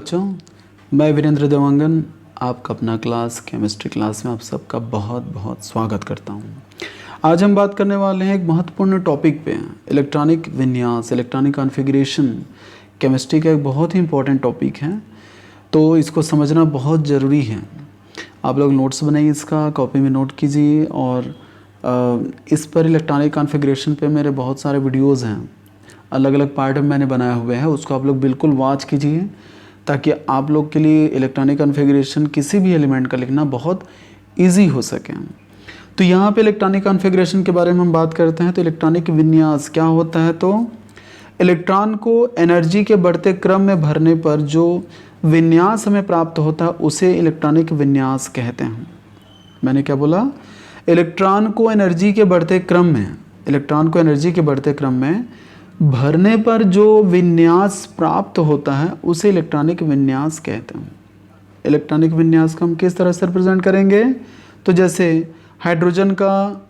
बच्चों, मैं वीरेंद्र देवांगन आपका अपना क्लास केमिस्ट्री क्लास में आप सबका बहुत बहुत स्वागत करता हूं। आज हम बात करने वाले हैं एक महत्वपूर्ण टॉपिक पे, इलेक्ट्रॉनिक विन्यास, इलेक्ट्रॉनिक कॉन्फ़िगरेशन। केमिस्ट्री का एक बहुत ही इम्पोर्टेंट टॉपिक है, तो इसको समझना बहुत ज़रूरी है। आप लोग नोट्स बनाइए, इसका कॉपी में नोट कीजिए। और इस पर इलेक्ट्रॉनिक कॉन्फ़िगरेशन पे मेरे बहुत सारे वीडियोज़ हैं, अलग अलग पार्ट में मैंने बनाए हुए हैं, उसको आप लोग बिल्कुल वॉच कीजिए ताकि आप लोग के लिए इलेक्ट्रॉनिक कॉन्फ़िगरेशन किसी भी एलिमेंट का लिखना बहुत इजी हो सके। तो यहाँ पे इलेक्ट्रॉनिक कॉन्फ़िगरेशन के बारे में हम बात करते हैं। तो इलेक्ट्रॉनिक विन्यास क्या होता है? तो इलेक्ट्रॉन को एनर्जी के बढ़ते क्रम में भरने पर जो विन्यास हमें प्राप्त होता है उसे इलेक्ट्रॉनिक विन्यास कहते हैं। मैंने क्या बोला? इलेक्ट्रॉन को एनर्जी के बढ़ते क्रम में भरने पर जो विन्यास प्राप्त होता है उसे इलेक्ट्रॉनिक विन्यास कहते हैं। इलेक्ट्रॉनिक विन्यास को हम किस तरह से रिप्रेजेंट करेंगे? तो जैसे हाइड्रोजन का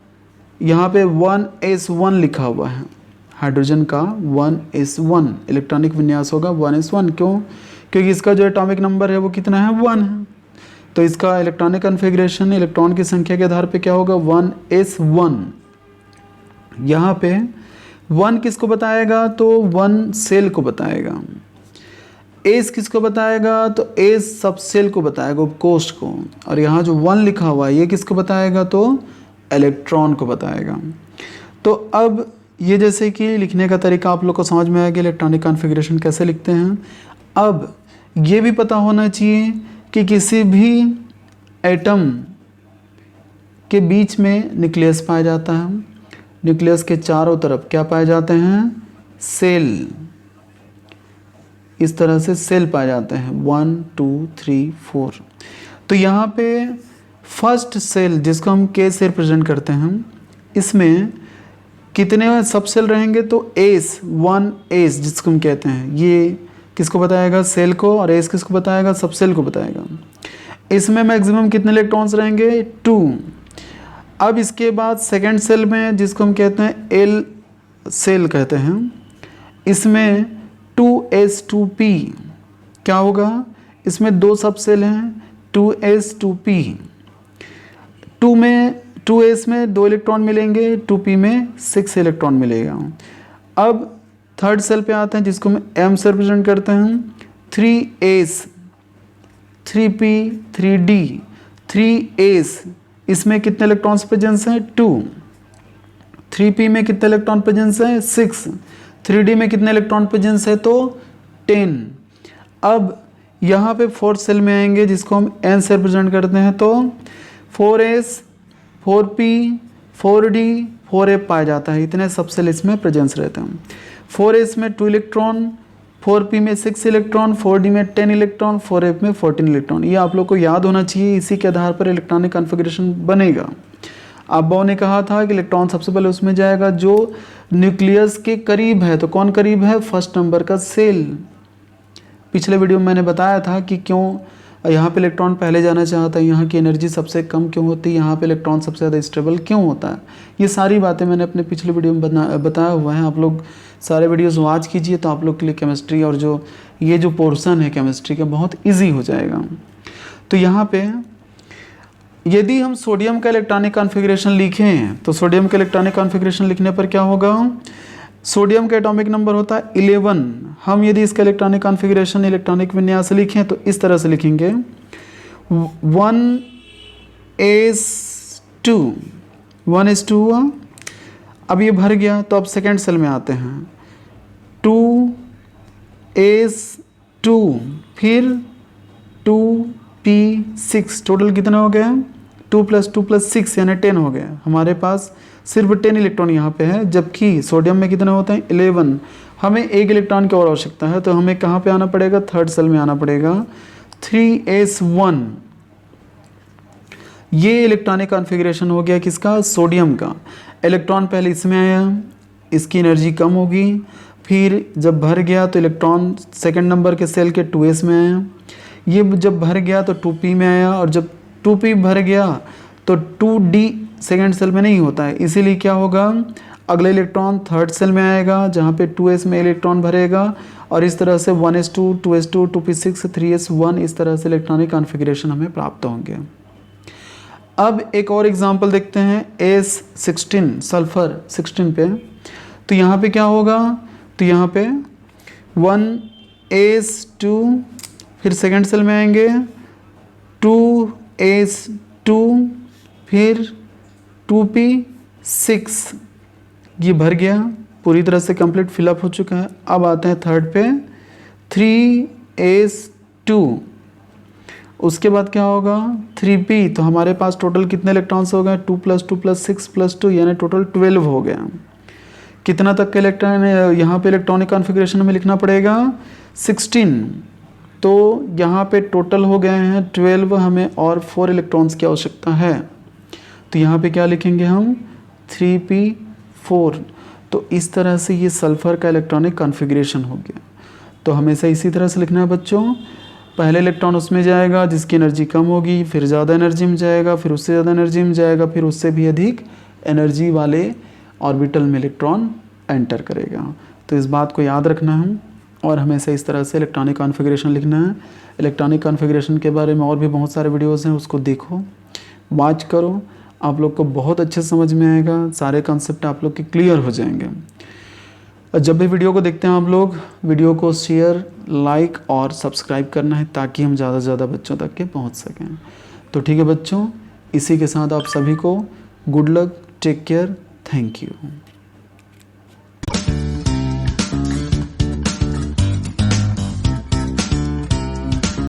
यहाँ पे 1s1 लिखा हुआ है, हाइड्रोजन का 1s1 इलेक्ट्रॉनिक विन्यास होगा 1s1। क्यों? क्योंकि इसका जो एटॉमिक नंबर है वो कितना है? 1 है। तो इसका इलेक्ट्रॉनिक कॉन्फ़िगरेशन इलेक्ट्रॉन की संख्या के आधार पे क्या होगा? 1s1। यहाँ पे 1 किसको बताएगा? तो 1 सेल को बताएगा। एस किसको बताएगा? तो एस सब सेल को बताएगा, उपकोष्ठ को। और यहाँ जो 1 लिखा हुआ है ये किसको बताएगा? तो इलेक्ट्रॉन को बताएगा। तो अब ये जैसे कि लिखने का तरीका आप लोग को समझ में आएगा, इलेक्ट्रॉनिक कॉन्फ़िगरेशन कैसे लिखते हैं। अब ये भी पता होना चाहिए कि किसी भी एटम के बीच में न्यूक्लियस पाया जाता है। न्यूक्लियस के चारों तरफ क्या पाए जाते हैं? सेल। इस तरह से सेल पाए जाते हैं 1 2 3 4। तो यहाँ पे फर्स्ट सेल जिसको हम के से रिप्रेजेंट करते हैं, इसमें कितने सब सेल रहेंगे? तो एस 1s जिसको हम कहते हैं, ये किसको बताएगा? सेल को। और एस किसको बताएगा? सब सेल को बताएगा। इसमें मैक्सिमम कितने इलेक्ट्रॉन्स रहेंगे? 2। अब इसके बाद सेकेंड सेल में जिसको हम कहते हैं एल सेल कहते हैं, इसमें 2s2p क्या होगा? इसमें 2 सब सेल हैं 2s2p। 2s में 2 इलेक्ट्रॉन मिलेंगे, 2p में 6 इलेक्ट्रॉन मिलेगा। अब थर्ड सेल पे आते हैं जिसको हम m से रिप्रेजेंट करते हैं 3s 3p 3d 3s। इसमें कितने इलेक्ट्रॉन्स प्रेजेंस हैं? 2। 3p में कितने इलेक्ट्रॉन प्रेजेंस है? 6। 3d में कितने इलेक्ट्रॉन प्रेजेंस है? तो 10। अब यहाँ पे फोर्थ सेल में आएंगे जिसको हम n से रिप्रेजेंट करते हैं, तो 4s 4p 4d 4f पाया जाता है। इतने सब सेल इसमें प्रेजेंस रहते हैं। 4s में 2 इलेक्ट्रॉन, 4p में 6 इलेक्ट्रॉन, 4d में 10 इलेक्ट्रॉन, 4f में 14 इलेक्ट्रॉन। ये आप लोग को याद होना चाहिए, इसी के आधार पर इलेक्ट्रॉनिक कॉन्फ़िगरेशन बनेगा। अब्बाओ ने कहा था कि इलेक्ट्रॉन सबसे पहले उसमें जाएगा जो न्यूक्लियस के करीब है। तो कौन करीब है? फर्स्ट नंबर का सेल। पिछले वीडियो में मैंने बताया था कि क्यों यहाँ पे इलेक्ट्रॉन पहले जाना चाहता है, यहाँ की एनर्जी सबसे कम क्यों होती है, यहाँ पे इलेक्ट्रॉन सबसे ज़्यादा स्टेबल क्यों होता है। ये सारी बातें मैंने अपने पिछले वीडियो में बताया हुआ है। आप लोग सारे वीडियोस वॉच कीजिए तो आप लोग के लिए केमिस्ट्री और जो ये जो पोर्शन है केमिस्ट्री का बहुत ईजी हो जाएगा। तो यहाँ पे यदि हम सोडियम का इलेक्ट्रॉनिक कॉन्फ़िगरेशन लिखें तो सोडियम का इलेक्ट्रॉनिक कॉन्फ़िगरेशन लिखने पर क्या होगा? सोडियम का एटॉमिक नंबर होता है 11। हम यदि इसका इलेक्ट्रॉनिक कॉन्फ़िगरेशन इलेक्ट्रॉनिक विन्यास लिखें तो इस तरह से लिखेंगे 1s2 हुआ। अब ये भर गया तो अब सेकेंड सेल में आते हैं 2s2 फिर 2p6। टोटल कितना हो गया? 2 + 2 + 6 यानी 10 हो गया। हमारे पास सिर्फ 10 इलेक्ट्रॉन यहाँ पे है, जबकि सोडियम में कितने होते हैं? 11। हमें 1 इलेक्ट्रॉन की और आवश्यकता है, तो हमें कहाँ पे आना पड़ेगा? थर्ड सेल में आना पड़ेगा 3s1। ये इलेक्ट्रॉनिक कॉन्फ़िगरेशन हो गया किसका? सोडियम का। इलेक्ट्रॉन पहले इसमें आया, इसकी एनर्जी कम होगी, फिर जब भर गया तो इलेक्ट्रॉन सेकेंड नंबर के सेल के 2s में आया। ये जब भर गया तो 2p में आया, और जब 2p भर गया तो 2d सेकेंड सेल में नहीं होता है, इसीलिए क्या होगा? अगला इलेक्ट्रॉन थर्ड सेल में आएगा जहाँ पे 2s में इलेक्ट्रॉन भरेगा, और इस तरह से 1s2, 2s2, 2p6, 3s1 इस तरह से इलेक्ट्रॉनिक कॉन्फ़िगरेशन हमें प्राप्त होंगे। अब एक और एग्जांपल देखते हैं S16 सल्फर 16 पे। तो यहाँ पे क्या होगा, तो यहाँ पे 1s2, फिर सेकेंड सेल में आएंगे 2s2, फिर 2p6, ये भर गया, पूरी तरह से कंप्लीट फिलअप हो चुका है। अब आते हैं थर्ड पे 3s2, उसके बाद क्या होगा 3p, तो हमारे पास टोटल कितने इलेक्ट्रॉन्स हो गए 2 + 2 + 6 + 2 यानी टोटल 12 हो गया। कितना तक के इलेक्ट्रॉन यहाँ पे इलेक्ट्रॉनिक कॉन्फ़िगरेशन में लिखना पड़ेगा 16, तो यहाँ पे टोटल हो गए हैं 12, हमें और 4 इलेक्ट्रॉन्स की आवश्यकता है। तो यहाँ पे क्या लिखेंगे हम 3p4। तो इस तरह से ये सल्फ़र का इलेक्ट्रॉनिक कॉन्फ़िगरेशन हो गया। तो हमेशा इसी तरह से लिखना है बच्चों, पहले इलेक्ट्रॉन उसमें जाएगा जिसकी एनर्जी कम होगी, फिर ज़्यादा एनर्जी में जाएगा, फिर उससे ज़्यादा एनर्जी में जाएगा, फिर उससे भी अधिक एनर्जी वाले ऑर्बिटल में इलेक्ट्रॉन एंटर करेगा। तो इस बात को याद रखना है और हमेशा इस तरह से इलेक्ट्रॉनिक कॉन्फ़िगरेशन लिखना है। इलेक्ट्रॉनिक कॉन्फ़िगरेशन के बारे में और भी बहुत सारे वीडियोज़ हैं, उसको देखो, वॉच करो, आप लोग को बहुत अच्छे समझ में आएगा, सारे कॉन्सेप्ट आप लोग के क्लियर हो जाएंगे। जब भी वीडियो को देखते हैं आप लोग, वीडियो को शेयर, लाइक और सब्सक्राइब करना है ताकि हम ज़्यादा से ज़्यादा बच्चों तक के पहुंच सकें। तो ठीक है बच्चों, इसी के साथ आप सभी को good luck, take care, thank you.